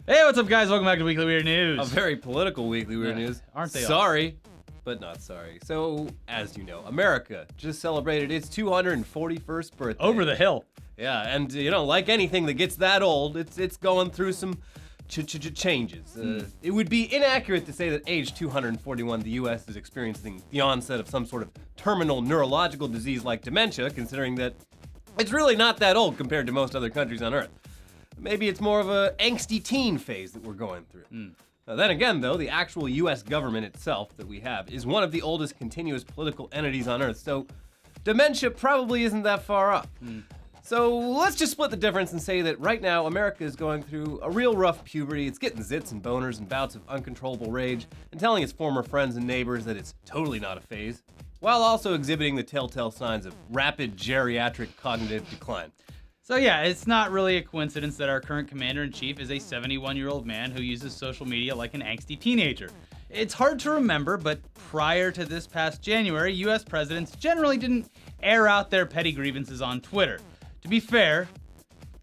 Hey, what's up, guys? Welcome back to Weekly Weird News. A very political Weekly Weird News. Aren't they all? Sorry, but not sorry. So, as you know, America just celebrated its 241st birthday. Over the hill. Yeah, and like anything that gets that old, it's going through some changes. It would be inaccurate to say that age 241, the U.S. is experiencing the onset of some sort of terminal neurological disease like dementia, considering that it's really not that old compared to most other countries on Earth. Maybe it's more of a angsty teen phase that we're going through. Now, then again, though, the actual U.S. government itself that we have is one of the oldest continuous political entities on Earth, so dementia probably isn't that far off. So let's just split the difference and say that right now America is going through a real rough puberty. It's getting zits and boners and bouts of uncontrollable rage and telling its former friends and neighbors that it's totally not a phase, while also exhibiting the telltale signs of rapid geriatric cognitive decline. So yeah, it's not really a coincidence that our current commander-in-chief is a 71-year-old man who uses social media like an angsty teenager. It's hard to remember, but prior to this past January, U.S. presidents generally didn't air out their petty grievances on Twitter. To be fair,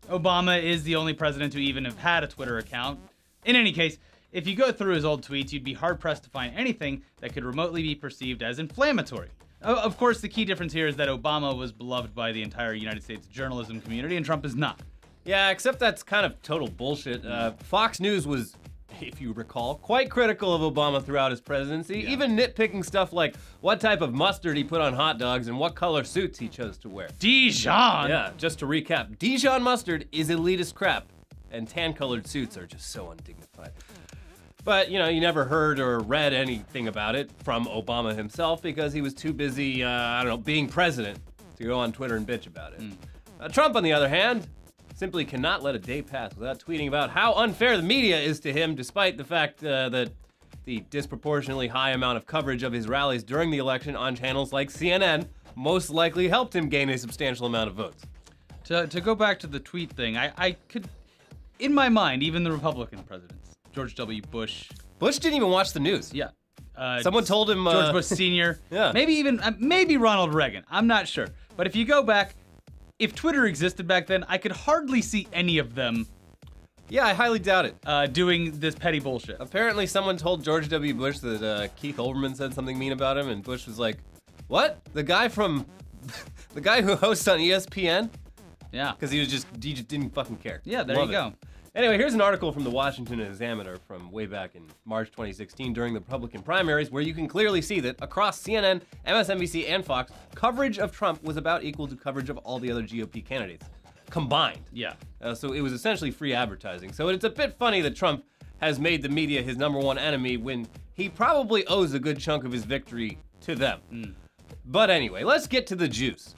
Obama is the only president to even have had a Twitter account. In any case, if you go through his old tweets, you'd be hard-pressed to find anything that could remotely be perceived as inflammatory. Of course, the key difference here is that Obama was beloved by the entire United States journalism community, and Trump is not. Yeah, except that's kind of total bullshit. Fox News was, if you recall, quite critical of Obama throughout his presidency, even nitpicking stuff like what type of mustard he put on hot dogs and what color suits he chose to wear. Dijon! Yeah, just to recap, Dijon mustard is elitist crap, and tan-colored suits are just so undignified. But, you never heard or read anything about it from Obama himself because he was too busy, being president to go on Twitter and bitch about it. Trump, on the other hand, simply cannot let a day pass without tweeting about how unfair the media is to him, despite the fact that the disproportionately high amount of coverage of his rallies during the election on channels like CNN most likely helped him gain a substantial amount of votes. To go back to the tweet thing, I could, in my mind, even the Republican presidents, George W. Bush. Bush didn't even watch the news. Yeah. Someone told him... George Bush Sr. Yeah. Maybe Ronald Reagan. I'm not sure. But if you go back, if Twitter existed back then, I could hardly see any of them Yeah, I highly doubt it. doing this petty bullshit. Apparently someone told George W. Bush that Keith Olbermann said something mean about him, and Bush was like, what? The guy who hosts on ESPN? Yeah. Because he just didn't fucking care. Yeah, there Love you go. Anyway, here's an article from the Washington Examiner from way back in March 2016 during the Republican primaries, where you can clearly see that across CNN, MSNBC, and Fox, coverage of Trump was about equal to coverage of all the other GOP candidates combined. Yeah. So it was essentially free advertising. So it's a bit funny that Trump has made the media his number one enemy when he probably owes a good chunk of his victory to them. But anyway, let's get to the juice.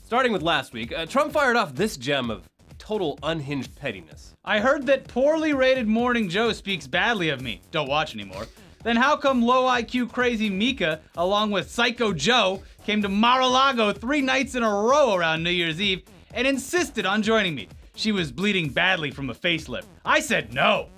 Starting with last week, Trump fired off this gem of total unhinged pettiness. I heard that poorly rated Morning Joe speaks badly of me. Don't watch anymore. Then how come low IQ crazy Mika, along with Psycho Joe, came to Mar-a-Lago 3 nights in a row around New Year's Eve and insisted on joining me? She was bleeding badly from a facelift. I said no.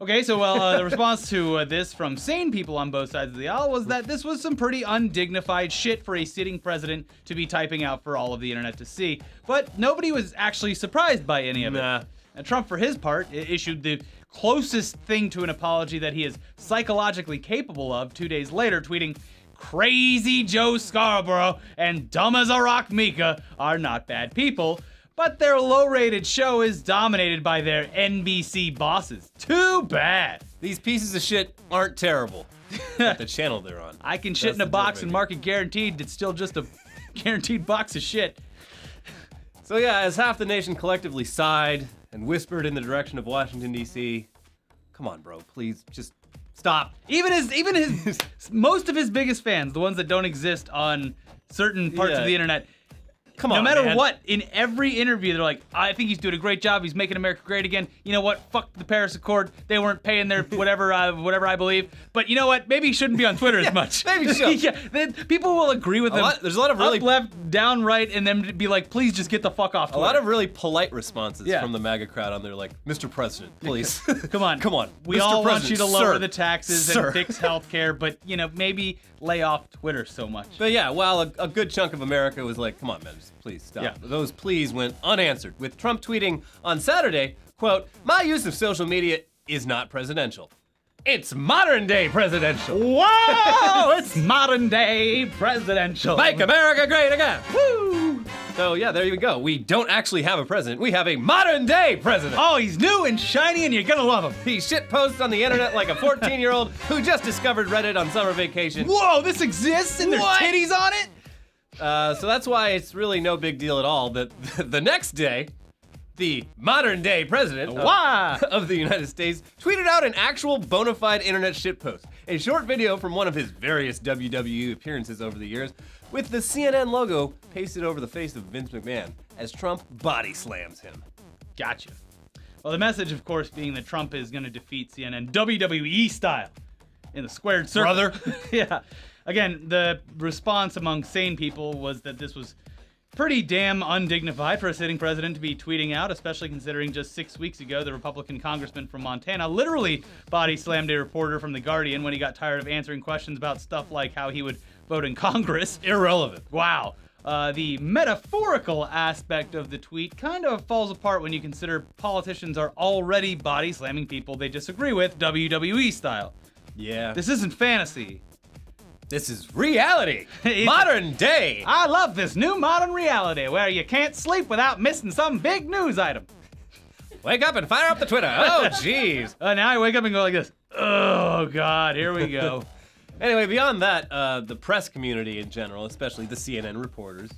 Okay, so the response to this from sane people on both sides of the aisle was that this was some pretty undignified shit for a sitting president to be typing out for all of the internet to see. But nobody was actually surprised by any of it. Now, Trump, for his part, issued the closest thing to an apology that he is psychologically capable of 2 days later, tweeting, "Crazy Joe Scarborough and dumb as a rock Mika are not bad people, but their low-rated show is dominated by their NBC bosses. Too bad." These pieces of shit aren't terrible. At the channel they're on. I can shit in a box and mark it guaranteed. It's still just a guaranteed box of shit. So yeah, as half the nation collectively sighed and whispered in the direction of Washington, D.C., come on, bro, please, just stop. Even his most of his biggest fans, the ones that don't exist on certain parts of the internet, Come on, no matter man. what, in every interview, they're like, I think he's doing a great job. He's making America great again. You know what? Fuck the Paris Accord. They weren't paying their whatever I believe. But you know what? Maybe he shouldn't be on Twitter as much. Maybe he should. Yeah, people will agree with him. There's a lot of really... Up, left, down, right, and then be like, please just get the fuck off Twitter. A lot of really polite responses from the MAGA crowd on there, like, Mr. President, please. Come on. Come on. We Mr. all want President, you to lower sir, the taxes sir. and fix healthcare, but, maybe lay off Twitter so much. But yeah, while a good chunk of America was like, come on, man, please stop. Yeah. Those pleas went unanswered, with Trump tweeting on Saturday, quote, "My use of social media is not presidential. It's modern day presidential. Wow, it's modern day presidential. Make America great again. Woo!" So yeah, there you go. We don't actually have a president. We have a modern day president. Oh, he's new and shiny and you're gonna love him. He shit posts on the internet like a 14-year-old who just discovered Reddit on summer vacation. Whoa, this exists and there's What? titties on it? So that's why it's really no big deal at all that the next day, the modern day president Why? of the United States tweeted out an actual bona fide internet shitpost. A short video from one of his various WWE appearances over the years with the CNN logo pasted over the face of Vince McMahon as Trump body slams him. Gotcha. Well, the message, of course, being that Trump is going to defeat CNN WWE style in the squared circle. Brother. Yeah. Again, the response among sane people was that this was pretty damn undignified for a sitting president to be tweeting out, especially considering just 6 weeks ago the Republican congressman from Montana literally body slammed a reporter from The Guardian when he got tired of answering questions about stuff like how he would vote in Congress. Irrelevant. Wow. The metaphorical aspect of the tweet kind of falls apart when you consider politicians are already body slamming people they disagree with, WWE style. Yeah. This isn't fantasy. This is reality. It's- Modern day. I love this new modern reality where you can't sleep without missing some big news item. Wake up and fire up the Twitter. Oh, jeez. Now I wake up and go like this. Oh, God, here we go. Anyway, beyond that, the press community in general, especially the CNN reporters,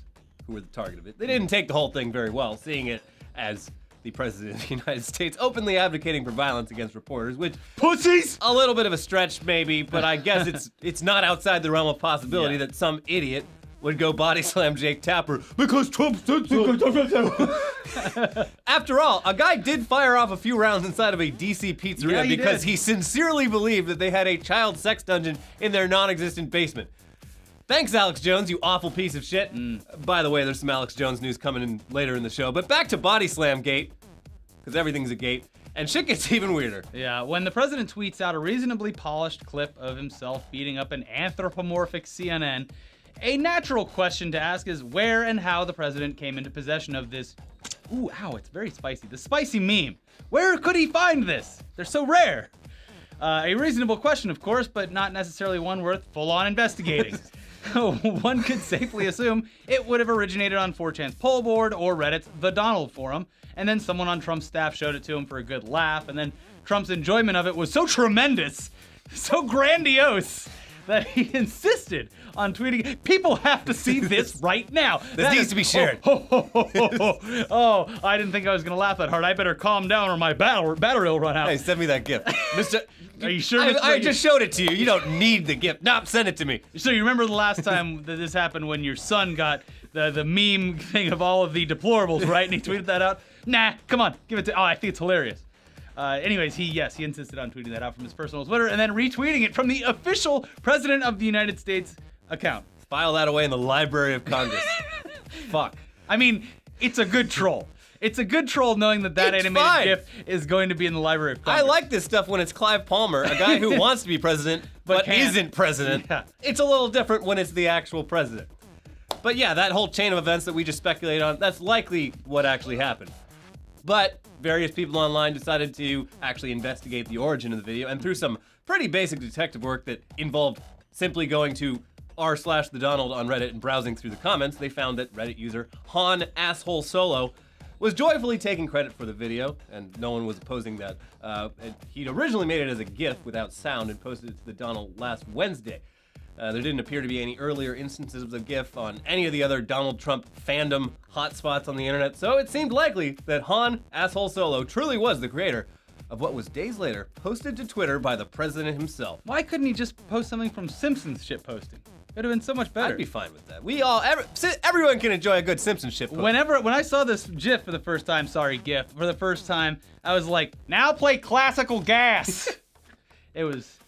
who were the target of it, they didn't take the whole thing very well, seeing it as the President of the United States openly advocating for violence against reporters, which Pussies! a little bit of a stretch maybe, but I guess it's not outside the realm of possibility Yeah. that some idiot would go body slam Jake Tapper because Trump said so. After all, a guy did fire off a few rounds inside of a DC pizzeria Yeah, he because did. he sincerely believed that they had a child sex dungeon in their non-existent basement. Thanks, Alex Jones, you awful piece of shit. By the way, there's some Alex Jones news coming in later in the show, but back to Body Slam Gate, because everything's a gate, and shit gets even weirder. Yeah, when the president tweets out a reasonably polished clip of himself beating up an anthropomorphic CNN, a natural question to ask is where and how the president came into possession of this. Ooh, ow, it's very spicy. The spicy meme. Where could he find this? They're so rare. A reasonable question, of course, but not necessarily one worth full-on investigating. One could safely assume it would have originated on 4chan's poll board or Reddit's The Donald Forum, and then someone on Trump's staff showed it to him for a good laugh, and then Trump's enjoyment of it was so tremendous, so grandiose, that he insisted on tweeting, "People have to see this right now. This needs to be shared." Oh, I didn't think I was going to laugh that hard. I better calm down or my battery will run out. Hey, send me that gift. Mr. Are you sure, I Mr. just showed it to you. You don't need the gift. Nope, send it to me. So you remember the last time that this happened when your son got the meme thing of all of the deplorables, right? And he tweeted that out? Nah, come on, give it to. Oh, I think it's hilarious. Anyways, he insisted on tweeting that out from his personal Twitter and then retweeting it from the official President of the United States account. File that away in the Library of Congress. Fuck. I mean, it's a good troll. It's a good troll knowing that It's animated fine. GIF is going to be in the Library of I Congress. like this stuff when it's Clive Palmer, a guy who wants to be president but can't. isn't president. Yeah. It's a little different when it's the actual president. But yeah, that whole chain of events that we just speculated on, that's likely what actually happened. But various people online decided to actually investigate the origin of the video, and through some pretty basic detective work that involved simply going to r/TheDonald on Reddit and browsing through the comments, they found that Reddit user Han Asshole Solo was joyfully taking credit for the video, and no one was opposing that. He'd originally made it as a GIF without sound and posted it to the Donald last Wednesday. There didn't appear to be any earlier instances of the GIF on any of the other Donald Trump fandom hotspots on the internet, so it seemed likely that Han Asshole Solo truly was the creator of what was days later posted to Twitter by the president himself. Why couldn't he just post something from Simpsons shit posting? It would have been so much better. I'd be fine with that. Everyone can enjoy a good Simpsons shit post. When I saw this GIF for the first time, GIF, for the first time, I was like, now play classical gas. It was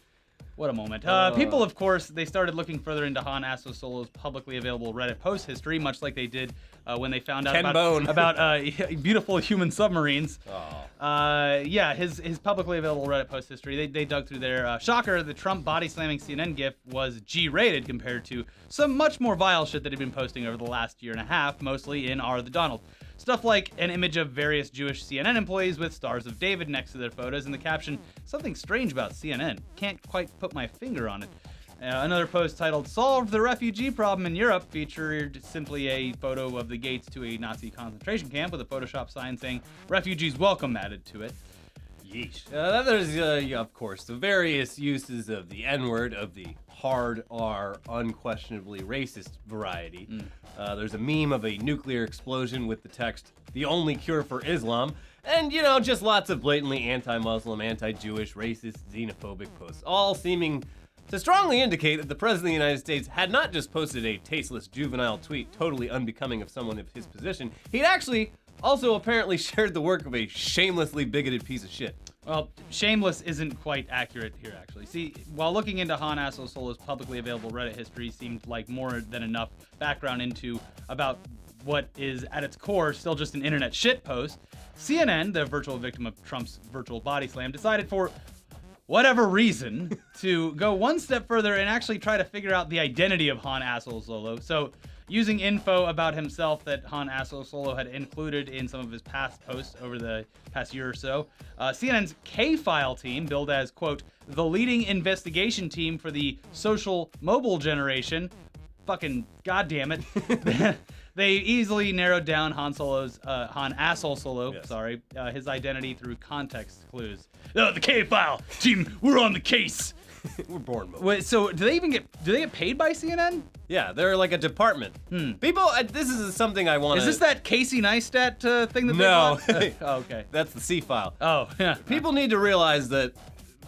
What a moment. People, of course, they started looking further into Han Solo's publicly available Reddit post history, much like they did when they found out about beautiful human submarines. Yeah, his publicly available Reddit post history, they dug through there. Shocker, the Trump body-slamming CNN gif was G-rated compared to some much more vile shit that he'd been posting over the last year and a half, mostly in R. the Donald. Stuff like an image of various Jewish CNN employees with Stars of David next to their photos, and the caption, "Something strange about CNN. Can't quite put my finger on it." Another post titled, "Solved the refugee problem in Europe," featured simply a photo of the gates to a Nazi concentration camp with a Photoshop sign saying, "Refugees welcome" added to it. Yeesh. There's, of course, the various uses of the N-word of the hard R, unquestionably racist variety. There's a meme of a nuclear explosion with the text, "The only cure for Islam," and, just lots of blatantly anti-Muslim, anti-Jewish, racist, xenophobic posts, all seeming to strongly indicate that the President of the United States had not just posted a tasteless juvenile tweet totally unbecoming of someone of his position, he'd actually also apparently shared the work of a shamelessly bigoted piece of shit. Well, shameless isn't quite accurate here, actually. See, while looking into Han Solo's publicly available Reddit history seemed like more than enough background into about what is, at its core, still just an internet shitpost, CNN, the virtual victim of Trump's virtual body slam, decided for whatever reason to go one step further and actually try to figure out the identity of Han Solo. So, using info about himself that Han Solo had included in some of his past posts over the past year or so, CNN's K-File team, billed as, quote, "the leading investigation team for the social mobile generation," fucking goddamn it, they easily narrowed down Han Solo, Yes. his identity through context clues. "Oh, the K-File team, we're on the case." We're born mode. Wait, so do they get paid by CNN? Yeah, they're like a department. People, this is something I want to... Is this that Casey Neistat thing that No. they bought? Oh, okay. That's the C-file. Oh, yeah. People need to realize that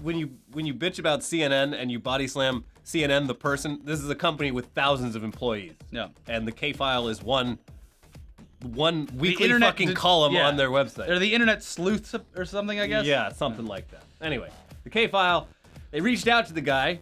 when you bitch about CNN and you body slam CNN, the person, this is a company with thousands of employees. Yeah. And the K-file is one weekly fucking column on their website. They're the internet sleuths or something, I guess? Yeah, something like that. Anyway, the K-file, they reached out to the guy,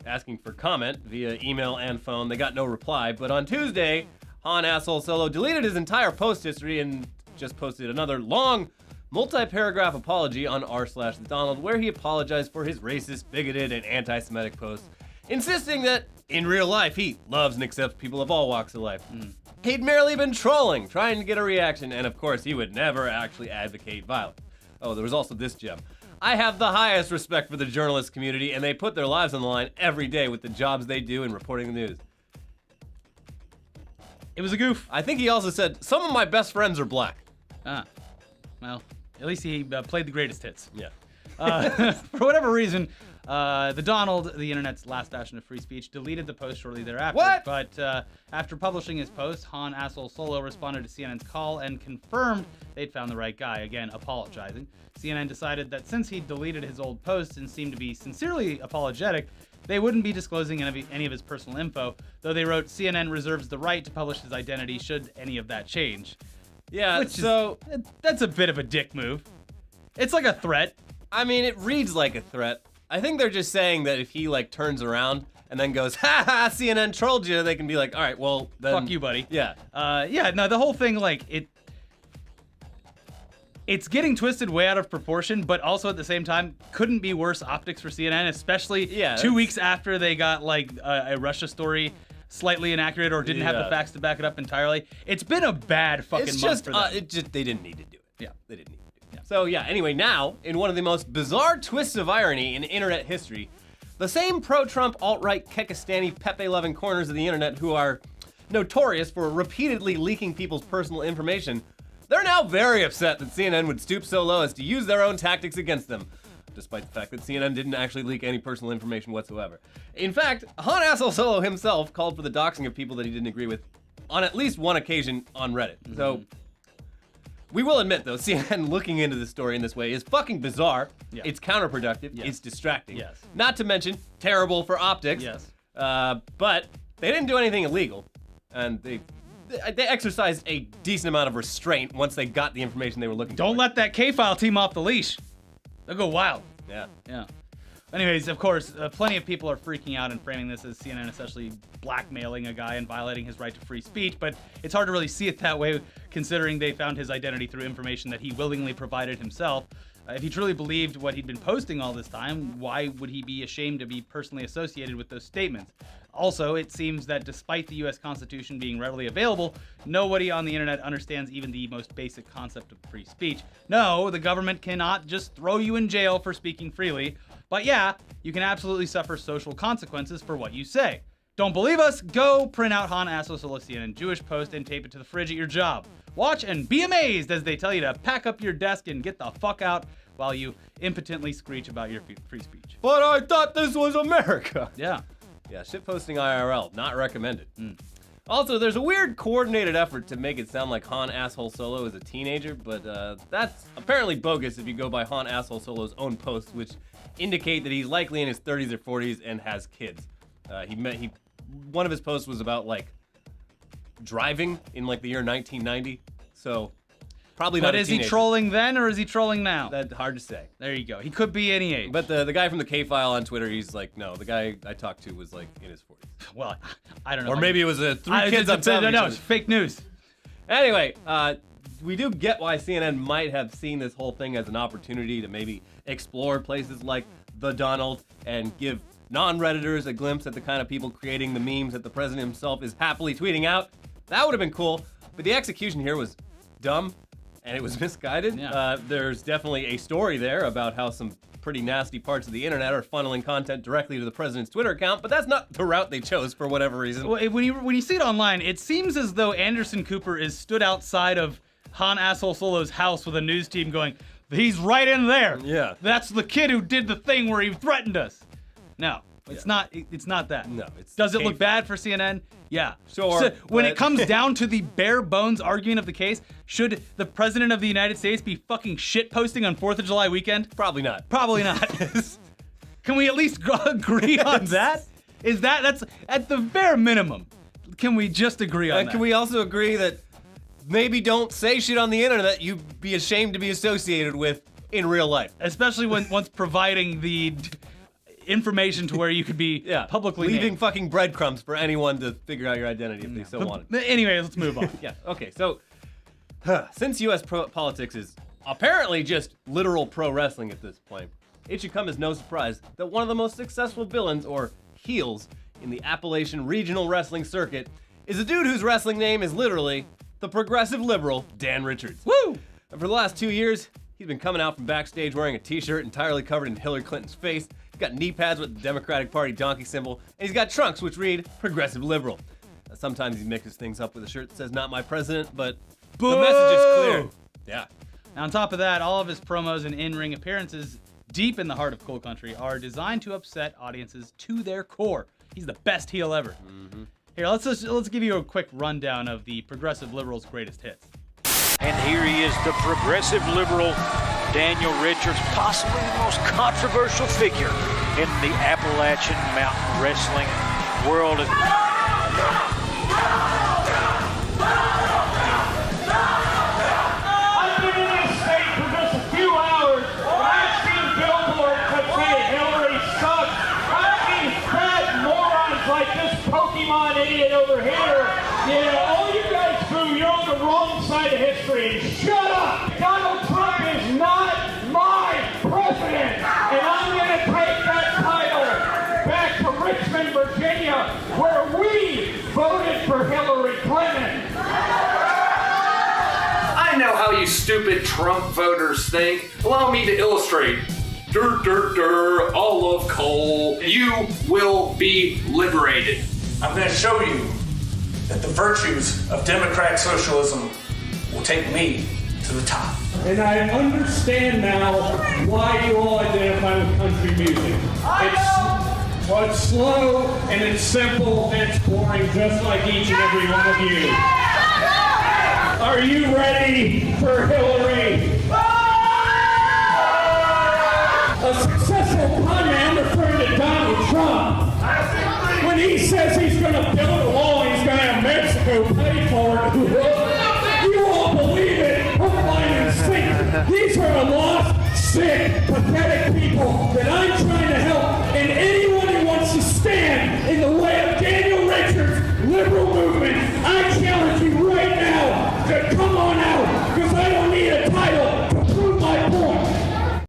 asking for comment via email and phone. They got no reply, but on Tuesday, Han Solo deleted his entire post history and just posted another long, multi-paragraph apology on r/Donald, where he apologized for his racist, bigoted, and anti-Semitic posts, insisting that in real life he loves and accepts people of all walks of life. He'd merely been trolling, trying to get a reaction, and of course he would never actually advocate violence. Oh, there was also this gem. "I have the highest respect for the journalist community, and they put their lives on the line every day with the jobs they do in reporting the news." It was a goof. I think he also said, "Some of my best friends are black." Well, at least he played the greatest hits. Yeah. For whatever reason, the Donald, the internet's last bastion of free speech, deleted the post shortly thereafter. What? But after publishing his post, Han Solo responded to CNN's call and confirmed they'd found the right guy, again apologizing. CNN decided that since he deleted his old posts and seemed to be sincerely apologetic, they wouldn't be disclosing any of his personal info, though they wrote, "CNN reserves the right to publish his identity should any of that change." Yeah, That's a bit of a dick move. It's like a threat. I mean, it reads like a threat. I think they're just saying that if he, turns around and then goes, "Ha ha, CNN trolled you," they can be like, "All right, well, then... Fuck you, buddy." Yeah. No, the whole thing, it's getting twisted way out of proportion, but also at the same time, couldn't be worse optics for CNN, especially 2 weeks after they got, a Russia story slightly inaccurate or didn't have the facts to back it up entirely. It's been a bad fucking month for them. They didn't need to do it. Yeah. They didn't need to do it. So, anyway, now, in one of the most bizarre twists of irony in internet history, the same pro-Trump alt-right Kekistani Pepe-loving corners of the internet who are notorious for repeatedly leaking people's personal information, they're now very upset that CNN would stoop so low as to use their own tactics against them, despite the fact that CNN didn't actually leak any personal information whatsoever. In fact, Han Solo himself called for the doxing of people that he didn't agree with on at least one occasion on Reddit. So, we will admit, though, CNN looking into this story in this way is fucking bizarre. Yeah. It's counterproductive. Yes. It's distracting. Yes. Not to mention, terrible for optics. Yes. But they didn't do anything illegal. And they exercised a decent amount of restraint once they got the information they were looking for. Don't let that K-File team off the leash. They'll go wild. Yeah. Yeah. Anyways, of course, plenty of people are freaking out and framing this as CNN essentially blackmailing a guy and violating his right to free speech, but it's hard to really see it that way considering they found his identity through information that he willingly provided himself. If he truly believed what he'd been posting all this time, why would he be ashamed to be personally associated with those statements? Also, it seems that despite the US Constitution being readily available, nobody on the internet understands even the most basic concept of free speech. No, the government cannot just throw you in jail for speaking freely, but yeah, you can absolutely suffer social consequences for what you say. Don't believe us? Go print out Han Asosolo CNN Jewish Post and tape it to the fridge at your job. Watch and be amazed as they tell you to pack up your desk and get the fuck out while you impotently screech about your free speech. But I thought this was America. Yeah. Yeah, shitposting IRL, not recommended. Also, there's a weird coordinated effort to make it sound like Han Asshole Solo is a teenager, but that's apparently bogus if you go by Han Asshole Solo's own posts, which indicate that he's likely in his 30s or 40s and has kids. One of his posts was about like driving in like the year 1990, so probably not. But is he trolling then or is he trolling now? That's hard to say. There you go. He could be any age. But the guy from the K-File on Twitter, he's like, no, the guy I talked to was like in his 40s. Well, I don't know. Or maybe it was three kids on television. No, it's fake news. Anyway, we do get why CNN might have seen this whole thing as an opportunity to maybe explore places like the Donald and give non-Redditors a glimpse at the kind of people creating the memes that the president himself is happily tweeting out. That would have been cool, but the execution here was dumb and it was misguided. Yeah. There's definitely a story there about how some pretty nasty parts of the internet are funneling content directly to the president's Twitter account, but that's not the route they chose for whatever reason. Well, when you see it online, it seems as though Anderson Cooper is stood outside of Han Asshole Solo's house with a news team going, he's right in there. Yeah. That's the kid who did the thing where he threatened us. No, it's not. It's not that. No, it's. Does it look bad for CNN? Yeah. Sure. So when but... it comes down to the bare bones argument of the case, should the president of the United States be fucking shit posting on 4th of July weekend? Probably not. Probably not. Can we at least agree on that? That's at the bare minimum? Can we just agree on that? Can we also agree that maybe don't say shit on the internet that you'd be ashamed to be associated with in real life? Especially once providing the information to where you could be publicly leaving named. Fucking breadcrumbs for anyone to figure out your identity if they so wanted. Anyway, let's move on. Yeah, okay, so since US politics is apparently just literal pro wrestling at this point, it should come as no surprise that one of the most successful villains, or heels, in the Appalachian regional wrestling circuit is a dude whose wrestling name is literally the progressive liberal Dan Richards. Woo! And for the last 2 years, he's been coming out from backstage wearing a t-shirt entirely covered in Hillary Clinton's face. He's got knee pads with the Democratic Party donkey symbol, and he's got trunks which read progressive liberal. Sometimes he mixes things up with a shirt that says not my president, but the message is clear. Yeah. Now, on top of that, all of his promos and in-ring appearances deep in the heart of cool country are designed to upset audiences to their core. He's the best heel ever. Mm-hmm. Here, let's give you a quick rundown of the progressive liberals' greatest hits. And here he is, the progressive liberal, Daniel Richards, possibly the most controversial figure in the Appalachian Mountain Wrestling world. I've been in this state for just a few hours. I've seen billboards that say Hillary sucks. I've seen fat morons like this Pokemon idiot over here. Yeah, all you guys boo, you're on the wrong side of history. Shut up! Donald Trump is not my president, and I'm going to take that title back to Richmond, Virginia, where we voted for Hillary Clinton. I know how you stupid Trump voters think. Allow me to illustrate. Olive coal. You will be liberated. I'm going to show you that the virtues of democratic socialism will take me to the top. And I understand now why you all identify with country music. It's slow, and it's simple, and it's boring, just like each and every one of you. Are you ready for Hillary? A successful pun, I'm referring to Donald Trump. When he says he's going to build a wall, he's going to have Mexico pay for it. You all believe it, hook, line, and sinker. These are a lost sick, pathetic people that I'm trying to help, and anyone who wants to stand in the way of Daniel Richards' liberal movement, I challenge you right now to come on out, because I don't need a title to prove my point.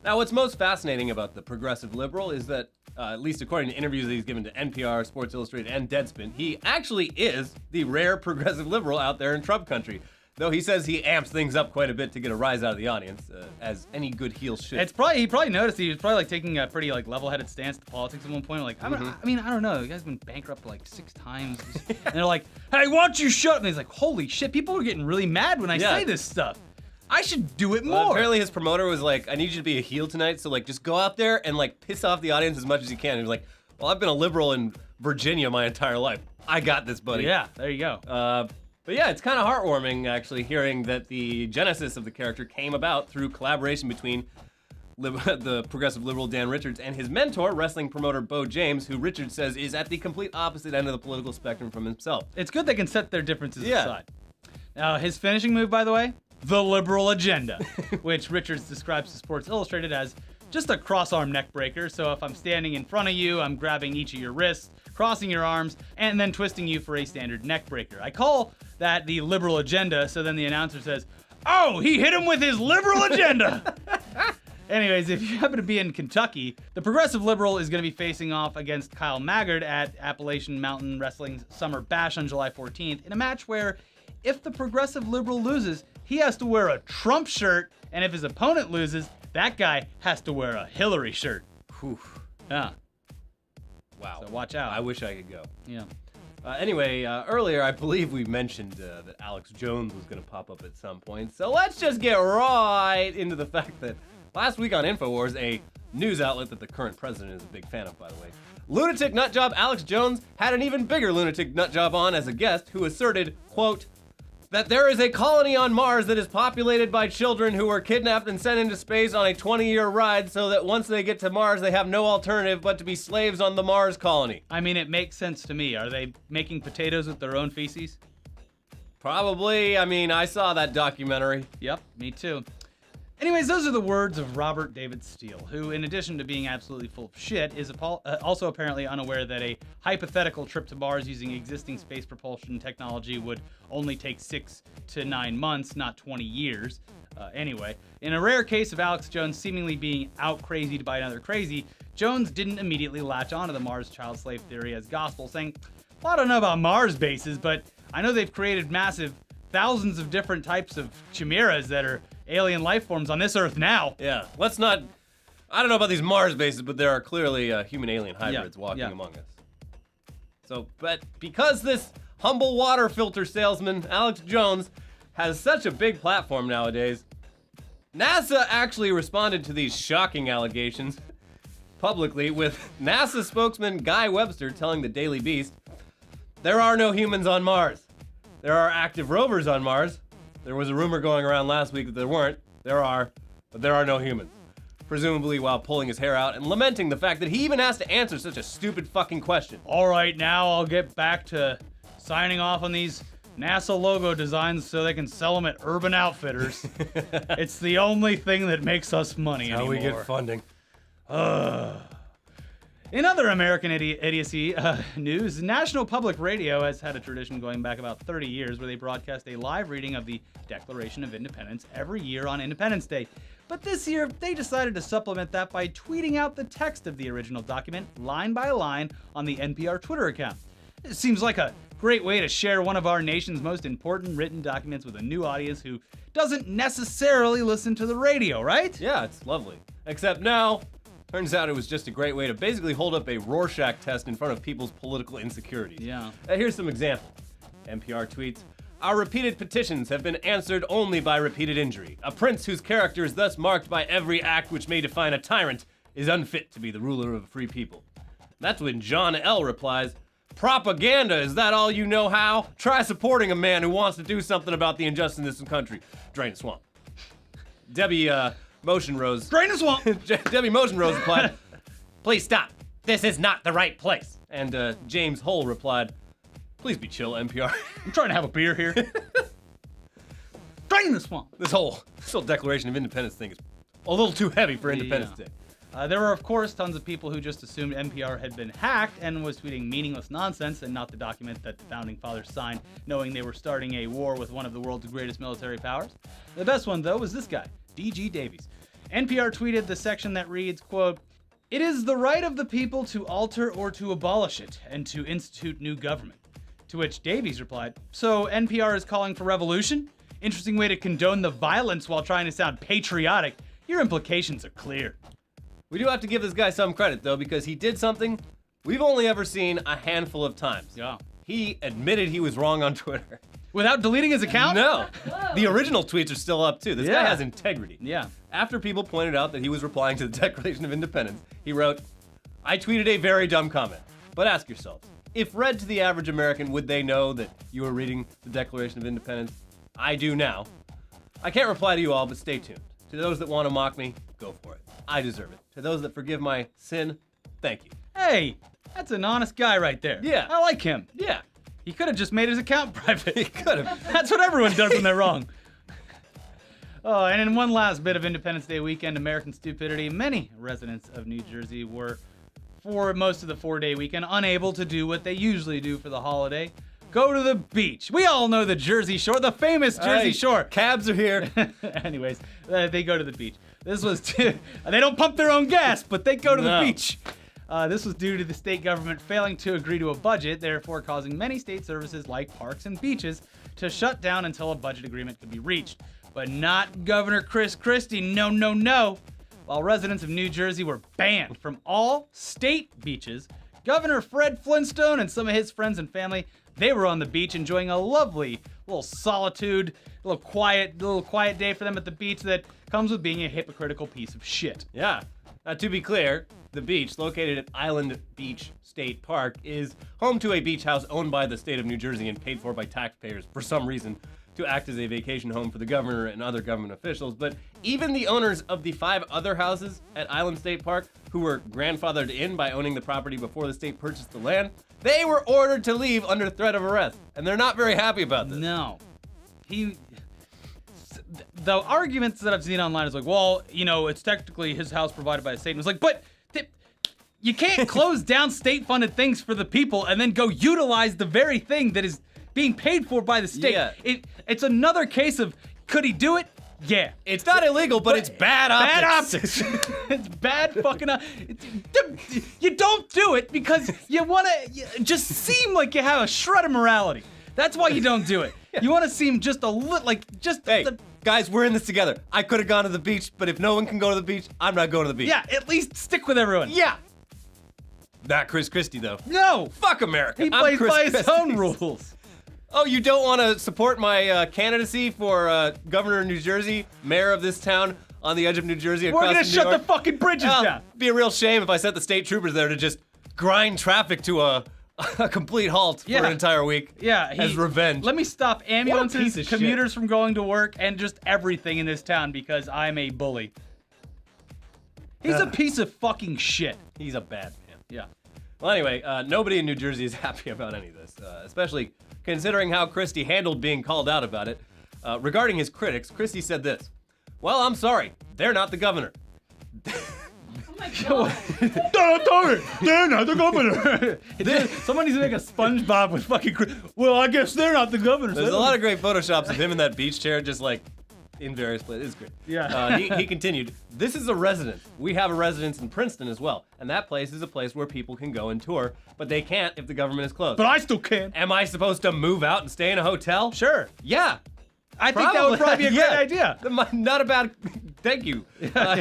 Now, what's most fascinating about the progressive liberal is that, at least according to interviews that he's given to NPR, Sports Illustrated, and Deadspin, he actually is the rare progressive liberal out there in Trump country. Though he says he amps things up quite a bit to get a rise out of the audience, as any good heel should. He probably noticed he was probably like taking a pretty like level-headed stance to politics at one point. Like, I mean, I don't know. The guy's been bankrupt like 6 times, and they're like, "Hey, why don't you shut up?" And he's like, "Holy shit, people are getting really mad when I say this stuff. I should do it more." Well, apparently his promoter was like, "I need you to be a heel tonight, so like just go out there and like piss off the audience as much as you can." And he was like, "Well, I've been a liberal in Virginia my entire life. I got this, buddy." Yeah, there you go. But yeah, it's kind of heartwarming actually hearing that the genesis of the character came about through collaboration between the progressive liberal Dan Richards and his mentor, wrestling promoter Bo James, who Richards says is at the complete opposite end of the political spectrum from himself. It's good they can set their differences aside. Now, his finishing move, by the way, the liberal agenda, which Richards describes to Sports Illustrated as just a cross-arm neck breaker. So if I'm standing in front of you, I'm grabbing each of your wrists, crossing your arms, and then twisting you for a standard neck breaker. I call that the liberal agenda, so then the announcer says, "Oh, he hit him with his liberal agenda." Anyways, if you happen to be in Kentucky, the progressive liberal is going to be facing off against Kyle Maggard at Appalachian Mountain Wrestling's Summer Bash on July 14th in a match where, if the progressive liberal loses, he has to wear a Trump shirt, and if his opponent loses, that guy has to wear a Hillary shirt. Whew. Yeah. Wow. So watch out. I wish I could go. Yeah. Anyway, earlier I believe we mentioned that Alex Jones was going to pop up at some point. So let's just get right into the fact that last week on InfoWars, a news outlet that the current president is a big fan of, by the way, lunatic nutjob Alex Jones had an even bigger lunatic nutjob on as a guest who asserted, quote, that there is a colony on Mars that is populated by children who were kidnapped and sent into space on a 20-year ride so that once they get to Mars, they have no alternative but to be slaves on the Mars colony. I mean, it makes sense to me. Are they making potatoes with their own feces? Probably. I mean, I saw that documentary. Yep, me too. Anyways, those are the words of Robert David Steele, who, in addition to being absolutely full of shit, is also apparently unaware that a hypothetical trip to Mars using existing space propulsion technology would only take 6 to 9 months, not 20 years. Anyway, in a rare case of Alex Jones seemingly being out-crazied by another crazy, Jones didn't immediately latch onto the Mars child slave theory as gospel, saying, "Well, I don't know about Mars bases, but I know they've created massive thousands of different types of chimeras that are alien life forms on this Earth now." Yeah, let's not... I don't know about these Mars bases, but there are clearly human-alien hybrids walking among us. So, but because this humble water filter salesman, Alex Jones, has such a big platform nowadays, NASA actually responded to these shocking allegations publicly with NASA spokesman Guy Webster telling the Daily Beast, "There are no humans on Mars. There are active rovers on Mars. There was a rumor going around last week that there weren't. There are, but there are no humans." Presumably while pulling his hair out and lamenting the fact that he even has to answer such a stupid fucking question. All right, now I'll get back to signing off on these NASA logo designs so they can sell them at Urban Outfitters. It's the only thing that makes us money anymore. How we get funding. In other American idiocy news, National Public Radio has had a tradition going back about 30 years where they broadcast a live reading of the Declaration of Independence every year on Independence Day. But this year, they decided to supplement that by tweeting out the text of the original document, line by line, on the NPR Twitter account. It seems like a great way to share one of our nation's most important written documents with a new audience who doesn't necessarily listen to the radio, right? Yeah, it's lovely. Except now, turns out it was just a great way to basically hold up a Rorschach test in front of people's political insecurities. Yeah. Here's some examples. NPR tweets, "Our repeated petitions have been answered only by repeated injury. A prince whose character is thus marked by every act which may define a tyrant is unfit to be the ruler of a free people." That's when John L. replies, "Propaganda, is that all you know how? Try supporting a man who wants to do something about the injustice in this country. Drain the swamp." Debbie Motion Rose. Drain the swamp! Debbie Motion Rose replied, "Please stop. This is not the right place." And James Hull replied, "Please be chill, NPR." I'm trying to have a beer here. Drain the swamp! This whole Declaration of Independence thing is a little too heavy for Independence Day. There were, of course, tons of people who just assumed NPR had been hacked and was tweeting meaningless nonsense and not the document that the Founding Fathers signed, knowing they were starting a war with one of the world's greatest military powers. The best one, though, was this guy, D.G. Davies. NPR tweeted the section that reads, quote, "It is the right of the people to alter or to abolish it and to institute new government." To which Davies replied, "So NPR is calling for revolution? Interesting way to condone the violence while trying to sound patriotic. Your implications are clear." We do have to give this guy some credit, though, because he did something we've only ever seen a handful of times. Yeah. He admitted he was wrong on Twitter. Without deleting his account? No. The original tweets are still up, too. This guy Yeah. has integrity. Yeah. After people pointed out that he was replying to the Declaration of Independence, he wrote, "I tweeted a very dumb comment. But ask yourselves, if read to the average American, would they know that you were reading the Declaration of Independence? I do now. I can't reply to you all, but stay tuned. To those that want to mock me, go for it. I deserve it. To those that forgive my sin, thank you." Hey, that's an honest guy right there. Yeah. I like him. Yeah, He could have just made his account private. he could have. That's what everyone does when they're wrong. Oh, and in one last bit of Independence Day weekend American stupidity, many residents of New Jersey were, for most of the 4-day weekend, unable to do what they usually do for the holiday. Go to the beach. We all know the Jersey Shore, the famous Jersey Hey, Shore. Cabs are here. Anyways, they go to the beach. This was they don't pump their own gas, but they go to the No. beach. This was due to the state government failing to agree to a budget, therefore causing many state services like parks and beaches to shut down until a budget agreement could be reached. But not Governor Chris Christie. No, no, no. While residents of New Jersey were banned from all state beaches, Governor Fred Flintstone and some of his friends and family, they were on the beach enjoying a lovely little solitude, little quiet day for them at the beach that comes with being a hypocritical piece of shit. Yeah. To be clear, the beach, located at Island Beach State Park, is home to a beach house owned by the state of New Jersey and paid for by taxpayers for some reason to act as a vacation home for the governor and other government officials. But even the owners of the 5 other houses at Island State Park, who were grandfathered in by owning the property before the state purchased the land, they were ordered to leave under threat of arrest. And they're not very happy about this. No. The arguments that I've seen online is like, well, you know, it's technically his house provided by the state. And it's like, but you can't close down state-funded things for the people and then go utilize the very thing that is being paid for by the state. Yeah. It's another case of, could he do it? Yeah. It's not illegal, but it's bad optics. Bad optics. It's bad fucking you don't do it because you want to just seem like you have a shred of morality. That's why you don't do it. You want to seem just a little Hey, guys, we're in this together. I could have gone to the beach, but if no one can go to the beach, I'm not going to the beach. yeah, at least stick with everyone. Yeah. Not Chris Christie, though. No. Fuck America. He I'm plays Chris by his Christie. own rules. Oh, you don't want to support my candidacy for governor of New Jersey, mayor of this town on the edge of New Jersey across We're gonna from New shut York? the fucking bridges Well, down. Be a real shame if I sent the state troopers there to just grind traffic to a complete halt Yeah. for an entire week. Yeah, as revenge. Let me stop piece ambulances, of shit. commuters from going to work, and just everything in this town because I'm a bully. He's a piece of fucking shit. He's a bad man. Yeah. Well, anyway, nobody in New Jersey is happy about any of this, especially considering how Christie handled being called out about it. Regarding his critics, Christie said this: "Well, I'm sorry, they're not the governor." They're not the governor. Someone needs to make a SpongeBob with fucking. Well, I guess they're not the governor. There's a lot of great photoshops of him in that beach chair, just like in various places. It's great. Yeah. He continued, "This is a residence. We have a residence in Princeton as well, and that place is a place where people can go and tour, but they can't if the government is closed. But I still can. Am I supposed to move out and stay in a hotel? Sure. Yeah. I think that would probably be a great Yeah. idea. Not a bad. Thank you.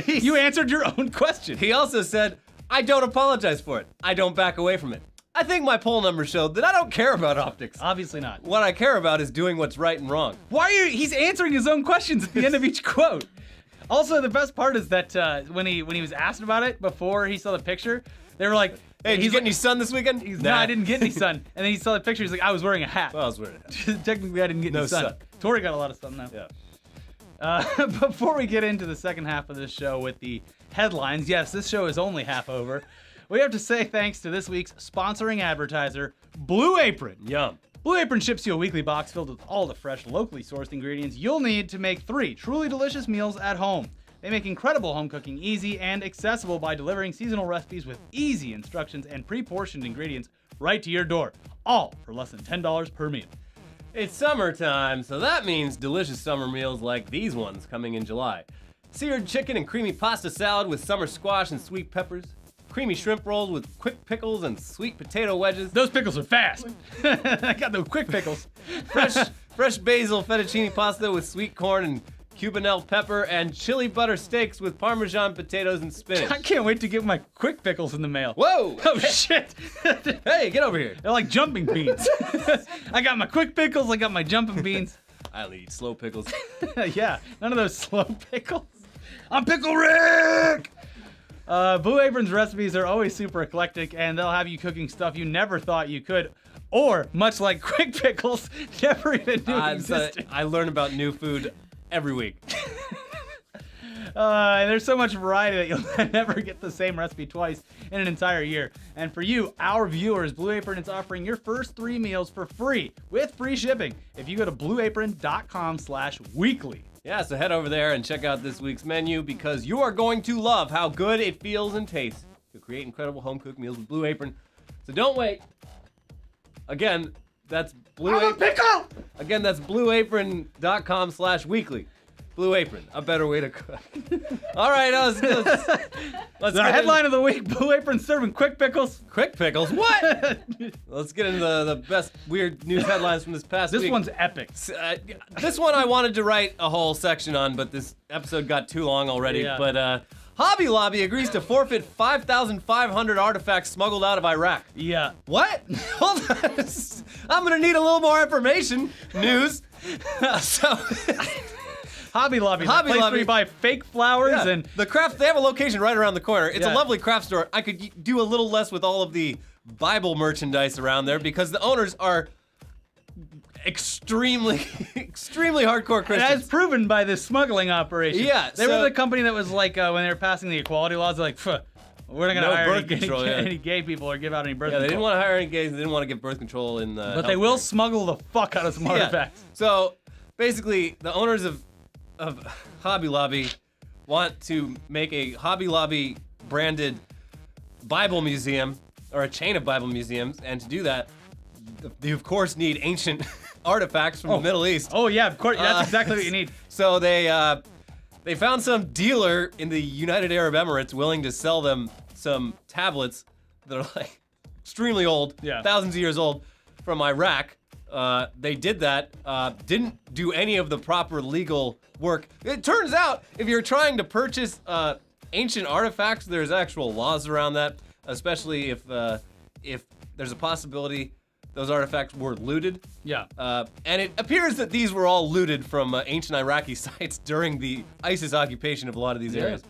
You answered your own question. He also said, "I don't apologize for it. I don't back away from it. I think my poll numbers showed that I don't care about optics. Obviously not. What I care about is doing what's right and wrong." Why are you? He's answering his own questions at the end of each quote. Also, the best part is that when he was asked about it before he saw the picture, they were like, Hey, did you he's get like, any sun this weekend? No, I didn't get any sun. And then he saw the picture. He's like, I was wearing a hat. Well, I was wearing a hat. Technically, I didn't get No any sun. sun. Tori got a lot of sun though. Yeah. Before we get into the second half of this show with the headlines, yes, this show is only half over. We have to say thanks to this week's sponsoring advertiser, Blue Apron. Yum. Blue Apron ships you a weekly box filled with all the fresh, locally sourced ingredients you'll need to make 3 truly delicious meals at home. They make incredible home cooking easy and accessible by delivering seasonal recipes with easy instructions and pre-portioned ingredients right to your door, all for less than $10 per meal. It's summertime, so that means delicious summer meals like these ones coming in July. Seared chicken and creamy pasta salad with summer squash and sweet peppers. Creamy shrimp rolls with quick pickles and sweet potato wedges. Those pickles are fast. I got those quick pickles. Fresh basil fettuccine pasta with sweet corn and cubanelle pepper, and chili butter steaks with Parmesan potatoes and spinach. I can't wait to get my quick pickles in the mail. Whoa! Oh, shit. Hey, get over here. They're like jumping beans. I got my quick pickles, I got my jumping beans. I'll eat slow pickles. Yeah, none of those slow pickles. I'm Pickle Rick! Blue Apron's recipes are always super eclectic, and they'll have you cooking stuff you never thought you could, or, much like quick pickles, never even knew existed. I learn about new food every week. There's so much variety that you'll never get the same recipe twice in an entire year. And for you, our viewers, Blue Apron is offering your first 3 meals for free with free shipping if you go to blueapron.com/weekly. Yeah, so head over there and check out this week's menu because you are going to love how good it feels and tastes to create incredible home-cooked meals with Blue Apron. So don't wait. Again, that's Blue I'm a Apron. pickle! Again, that's blueapron.com/weekly. Blue Apron, a better way to cook. All right, let's The get headline of the week, Blue Apron serving quick pickles. Quick pickles? What? Let's get into the best weird news headlines from this past week. This one's epic. This one I wanted to write a whole section on, but this episode got too long already. Yeah. But Hobby Lobby agrees to forfeit 5,500 artifacts smuggled out of Iraq. Yeah. What? Hold on. I'm gonna need a little more information. News. Hobby Lobby, Hobby the place Lobby. where you buy fake flowers Yeah, and the craft. They have a location right around the corner. It's Yeah. a lovely craft store. I could do a little less with all of the Bible merchandise around there because the owners are extremely hardcore Christians. as proven by this smuggling operation. Yeah, They so- were the company that was like, when they were passing the equality laws, they're like, we're not going to No hire birth control, yeah. any gay people or give out any birth Yeah, they control. didn't want to hire any gays. They didn't want to give birth control in the. But they will smuggle the fuck out of some artifacts. So basically, the owners of Hobby Lobby want to make a Hobby Lobby branded Bible museum or a chain of Bible museums, and to do that, you of course need ancient artifacts from the Middle East. Oh yeah, of course. That's exactly what you need. So they found some dealer in the United Arab Emirates willing to sell them some tablets that are like extremely old, Yeah. thousands of years old, from Iraq. They did that, didn't do any of the proper legal work. It turns out if you're trying to purchase ancient artifacts, there's actual laws around that, especially if there's a possibility those artifacts were looted. Yeah. And it appears that these were all looted from ancient Iraqi sites during the ISIS occupation of a lot of these areas.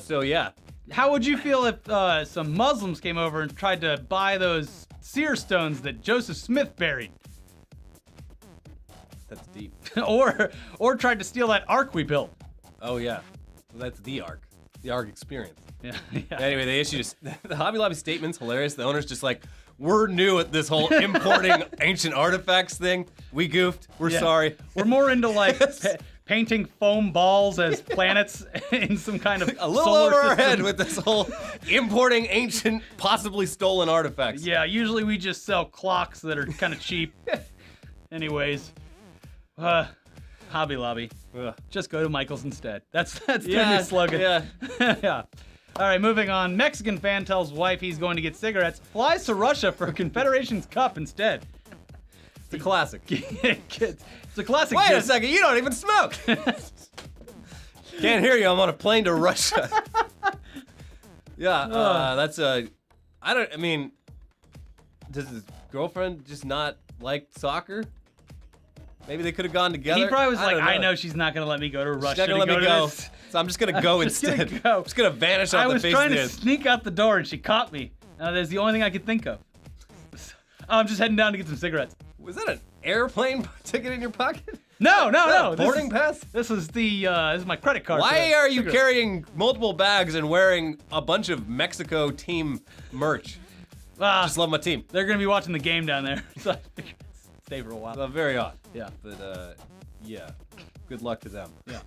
So yeah. How would you feel if some Muslims came over and tried to buy those seer stones that Joseph Smith buried? That's deep. or tried to steal that ark we built? Oh yeah. That's the Ark experience. Yeah. Anyway, they issued the Hobby Lobby statement's hilarious. The owner's just like, we're new at this whole importing ancient artifacts thing. We goofed. We're Yeah. sorry. We're more into like painting foam balls as planets in some kind of A little solar over our system. head with this whole importing ancient, possibly stolen artifacts. Yeah, usually we just sell clocks that are kind of cheap. Anyways, Hobby Lobby. Ugh. Just go to Michael's instead. That's their Yeah, new slogan. yeah. Yeah. All right, moving on. Mexican fan tells wife he's going to get cigarettes, flies to Russia for a Confederation's Cup instead. It's a classic. It's a classic. Wait a gist. second, you don't even smoke. Can't hear you. I'm on a plane to Russia. Yeah, that's a. I mean, does his girlfriend just not like soccer? Maybe they could have gone together. He probably was like, don't I know she's not going to let me go to She's Russia not gonna to let me to go, this. so I'm just gonna go just gonna instead. go. I'm just gonna vanish off I the was face trying of the to earth. sneak out the door and she caught me. That's the only thing I could think of. I'm just heading down to get some cigarettes. Was that an airplane ticket in your pocket? No. Boarding pass? This is this is my credit card. Why for are you cigarettes. carrying multiple bags and wearing a bunch of Mexico team merch? Just love my team. They're gonna be watching the game down there, so I figured I'd stay for a while. Very odd. Yeah. But yeah, good luck to them. Yeah.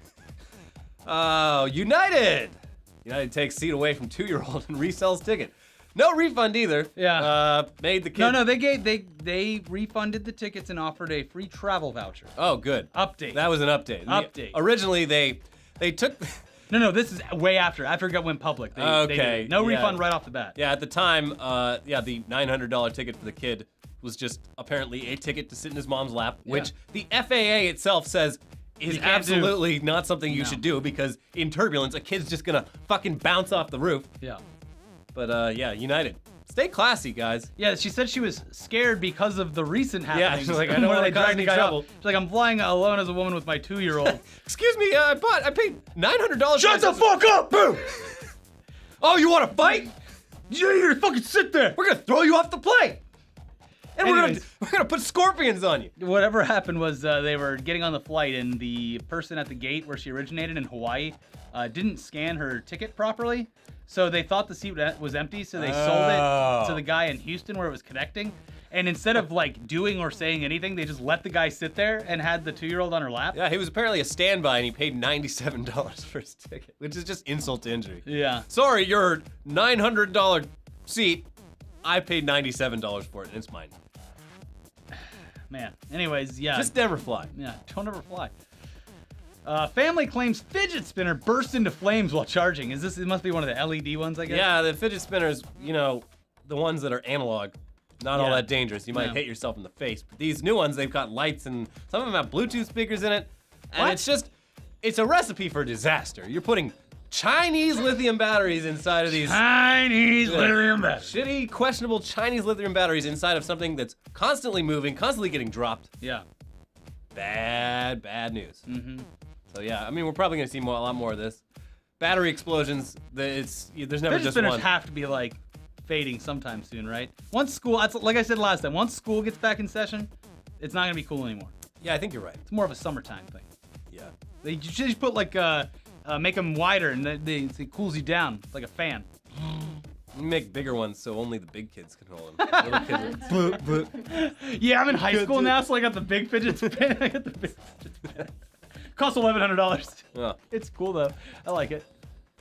Oh, United! United takes seat away from 2-year-old and resells ticket. No refund either. Yeah. Made the kid. No, they refunded the tickets and offered a free travel voucher. Oh, good. Update. That was an update. Update. Originally, they took. No, this is way after. After it went public. They Okay, did. No yeah. refund right off the bat. Yeah, at the time, the $900 ticket for the kid was just apparently a ticket to sit in his mom's lap, which the FAA itself says is You can't absolutely not something you No. should do because in turbulence, a kid's just gonna fucking bounce off the roof. Yeah. But yeah, United. Stay classy, guys. Yeah, she said she was scared because of the recent happenings. she's like, I don't where wanna they cause dragged any the guy out. trouble. She's like, I'm flying alone as a woman with my 2-year-old. Excuse me, I paid $900. Shut the fuck up! Boom! Oh, you want to fight? You fucking sit there! We're gonna throw you off the plane. And Anyways. we're gonna put scorpions on you. Whatever happened was they were getting on the flight, and the person at the gate where she originated in Hawaii didn't scan her ticket properly. So they thought the seat was empty, so they sold it to the guy in Houston where it was connecting. And instead of like doing or saying anything, they just let the guy sit there and had the 2-year-old on her lap. Yeah, he was apparently a standby and he paid $97 for his ticket, which is just insult to injury. Yeah. Sorry, your $900 seat, I paid $97 for it and it's mine. Man. Anyways, yeah. Just never fly. Yeah, don't ever fly. Family claims fidget spinner burst into flames while charging. It must be one of the LED ones, I guess? Yeah, the fidget spinners, the ones that are analog, not all Yeah. that dangerous. You might No. hit yourself in the face. But these new ones, they've got lights and some of them have Bluetooth speakers in it. And What? it's a recipe for disaster. You're putting Chinese lithium batteries inside of these Chinese lithium batteries. shitty, questionable Chinese lithium batteries inside of something that's constantly moving, constantly getting dropped. Yeah. Bad news. So yeah, I mean, we're probably gonna see a lot more of this. Battery explosions. There's never Fidget just spinners one. have to be like fading sometime soon, right? Once school, like I said last time, once school gets back in session, it's not gonna be cool anymore. Yeah, I think you're right. It's more of a summertime thing. Yeah. They just put like make them wider and it cools you down like a fan. You make bigger ones so only the big kids can hold them. Little kids. Yeah, I'm in high school now, so I got the big fidget spinner. I got the big fidget spinner. Costs $1,100. Oh. It's cool though. I like it.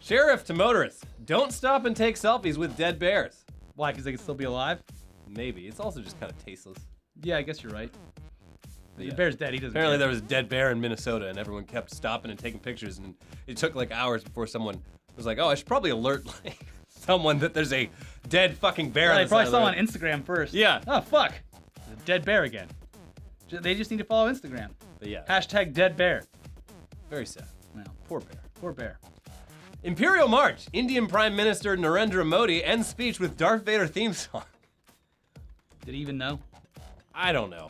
Sheriff to motorists: don't stop and take selfies with dead bears. Why? Because they can still be alive? Maybe. It's also just kind of tasteless. Yeah, I guess you're right. But yeah. The bear's dead. He doesn't. Apparently care. there was a dead bear in Minnesota and everyone kept stopping and taking pictures and it took like hours before someone was like, oh, I should probably alert like someone that there's a dead fucking bear on They the probably side saw of on the road. Instagram first. Yeah. Oh, fuck. There's a dead bear again. They just need to follow Instagram. But yeah, Hashtag dead bear. very sad. Well, Poor bear. poor bear. Imperial March. Indian Prime Minister Narendra Modi ends speech with Darth Vader theme song. Did he even know? I don't know.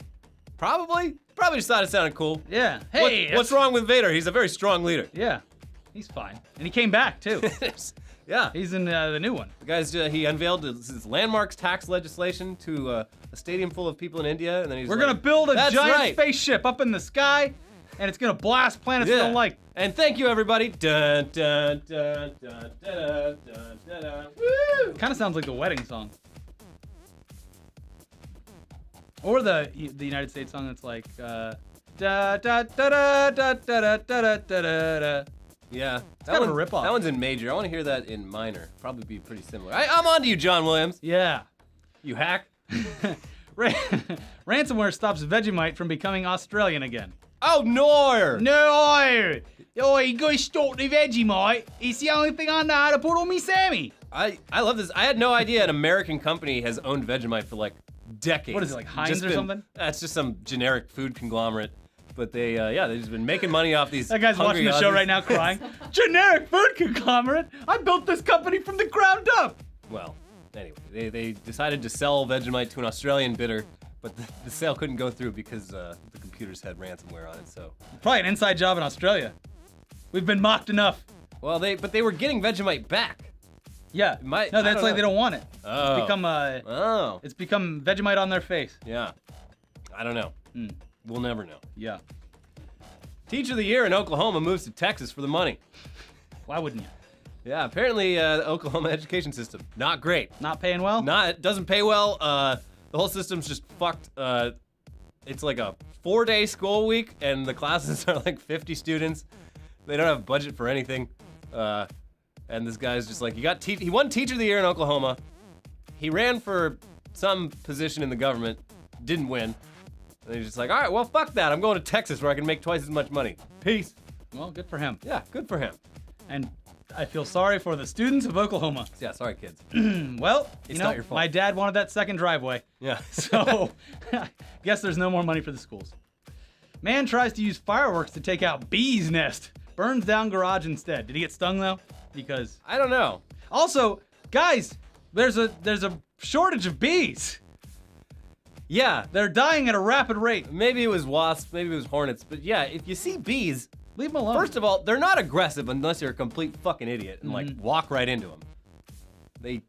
Probably just thought it sounded cool. Yeah. Hey. What's wrong with Vader? He's a very strong leader. Yeah. He's fine. And he came back, too. Yeah. He's in the new one. The guy's he unveiled his landmarks tax legislation to a stadium full of people in India, and then he's We're like, going to build a "That's giant right. spaceship up in the sky, and it's going to blast planets we Yeah. don't like. And thank you, everybody. Dun, dun, dun, dun, dun, dun, dun, dun. Woo! Kind of sounds like the wedding song. Or the United States song that's like, da da da da da da da da da da. Yeah. kind of a ripoff. That one's in major. I want to hear that in minor. Probably be pretty similar. I'm on to you, John Williams. Yeah. You hack. Ransomware stops Vegemite from becoming Australian again. Oh, no. No! Oh, you gotta stop the Vegemite. It's the only thing I know how to put on me Sammy. I love this. I had no idea an American company has owned Vegemite for like decades. What is it, like Heinz Just or something? That's just some generic food conglomerate. But they've just been making money off these. That guy's hungry watching the show Aussies. right now crying. Generic food conglomerate? I built this company from the ground up. Well, anyway, they decided to sell Vegemite to an Australian bidder, but the sale couldn't go through because the computers had ransomware on it. So, Probably an inside job in Australia. We've been mocked enough. well, they were getting Vegemite back. Yeah. I No, that's don't like know. they don't want it. Oh. It's become Vegemite on their face. Yeah. I don't know. We'll never know. Yeah. Teacher of the Year in Oklahoma moves to Texas for the money. Why wouldn't you? Yeah, apparently the Oklahoma education system, not great. Not paying well? It doesn't pay well. The whole system's just fucked. It's like a 4-day school week, and the classes are like 50 students. They don't have budget for anything. And this guy's just like, he won Teacher of the Year in Oklahoma. He ran for some position in the government, didn't win. And he's just like, all right, well, fuck that. I'm going to Texas where I can make twice as much money. Peace. Well, good for him. Yeah, good for him. And I feel sorry for the students of Oklahoma. Yeah, sorry, kids. Well, It's not your fault. my dad wanted that second driveway. Yeah. So, guess there's no more money for the schools. Man tries to use fireworks to take out bee's nest. Burns down garage instead. Did he get stung though? Because I don't know. also, guys, there's a shortage of bees. Yeah, They're dying at a rapid rate. maybe it was wasps, maybe it was hornets, but yeah, if you see bees, Leave them alone. first of all, they're not aggressive unless you're a complete fucking idiot and like walk right into them. They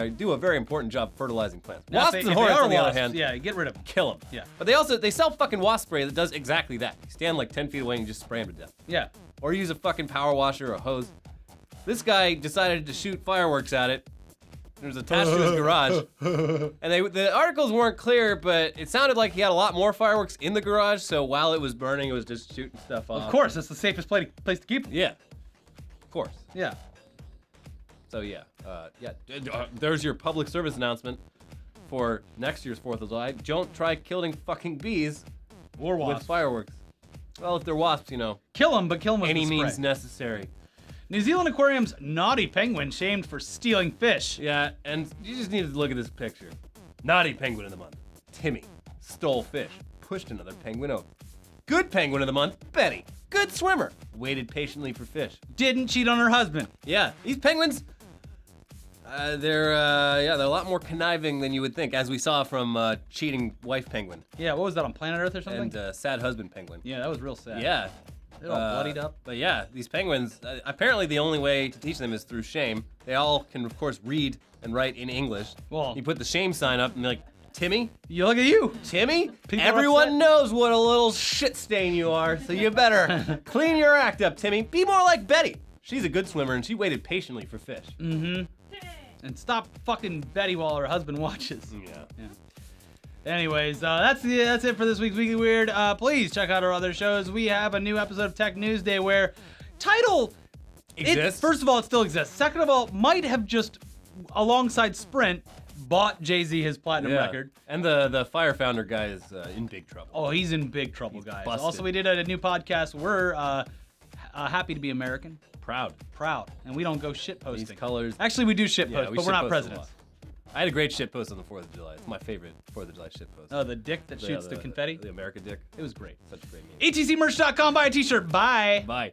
do a very important job fertilizing plants. Now, if Wasps they- and if they hornets, are on the other wasps, hand, yeah, get rid of them. kill them. Yeah. But they sell fucking wasp spray that does exactly that. You stand like 10 feet away and you just spray them to death. Yeah. Or use a fucking power washer or a hose. This guy decided to shoot fireworks at it. It was attached to his garage. And the articles weren't clear, but it sounded like he had a lot more fireworks in the garage, so while it was burning, it was just shooting stuff off. Of course, that's the safest place to keep them. Yeah. Of course. Yeah. So yeah. There's your public service announcement for next year's 4th of July. Don't try killing fucking bees Or with wasps. fireworks. Well, if they're wasps, Kill them, but kill them with any the spray. means necessary. New Zealand Aquarium's naughty penguin shamed for stealing fish. Yeah, and you just need to look at this picture. Naughty penguin of the month. Timmy stole fish, pushed another penguin over. Good penguin of the month. Betty, good swimmer, waited patiently for fish. Didn't cheat on her husband. Yeah, these penguins, they're a lot more conniving than you would think, as we saw from cheating wife penguin Yeah, what was that, on Planet Earth or something? and sad husband penguin. Yeah, that was real sad. Yeah. They're all bloodied up. But yeah, these penguins, apparently the only way to teach them is through shame. They all can, of course, read and write in English. Well- you put the shame sign up and they're like, Timmy? You look at you. Timmy? People are Everyone upset. knows what a little shit stain you are, so you better clean your act up, Timmy. Be more like Betty. She's a good swimmer and she waited patiently for fish. And stop fucking Betty while her husband watches. Yeah. Anyways, that's it for this week's Weekly Weird. Please check out our other shows. We have a new episode of Tech News Day where Tidal Exists? First of all, it still exists. Second of all, might have just alongside Sprint bought Jay-Z his platinum record. And the Fire Founder guy is in big trouble. Oh, he's in big trouble, guys. busted. Also, we did a new podcast. We're happy to be American, Proud. and we don't go shit posting. These colors. Actually, we do shit Yeah, post, we but we're not shitpost a presidents. lot. I had a great shit post on the 4th of July. It's my favorite 4th of July shit post. Oh, the dick that shoots the confetti. The America dick. It was great. Such a great meme. etcmerch.com. Buy a t-shirt. Bye. Bye.